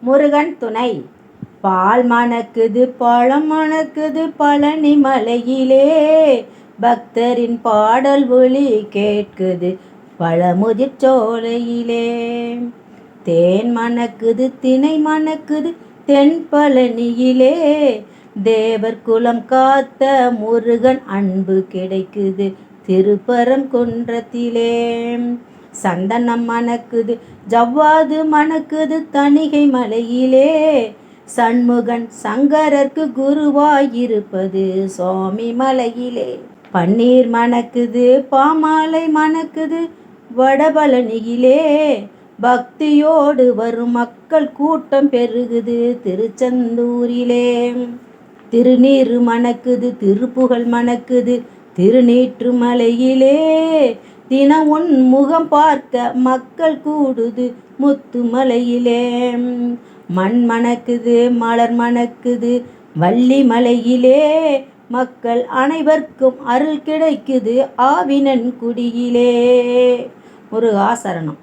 முருகன் துணை. பால் மணக்குது பழம் மணக்குது பழனி மலையிலே, பக்தரின் பாடல் ஒலி கேட்குது பழமுதிர் சோலையிலே. தேன் மணக்குது தினை மணக்குது தென் பழனியிலே, தேவர் குலம் காத்த முருகன் அன்பு கிடைக்குது திருப்பரங்குன்றத்திலே. சந்தனம் மணக்குது ஜவ்வாது மணக்குது தணிகை மலையிலே, சண்முகன் சங்கரர்க்கு குருவாயிருப்பது சுவாமி மலையிலே. பன்னீர் மணக்குது பாமாலை மணக்குது வடபழனியிலே, பக்தியோடு வரும் மக்கள் கூட்டம் பெருகுது திருச்செந்தூரிலே. திருநீறு மணக்குது திருப்புகழ் மணக்குது திருநீற்று மலையிலே, தினம் உன் முகம் பார்க்க மக்கள் கூடுது முத்துமலையிலே. மண் மணக்குது மலர் மணக்குது வள்ளி மலையிலே, மக்கள் அனைவருக்கும் அருள் கிடைக்குது ஆவினன் குடியிலே. முருகா சரணம்.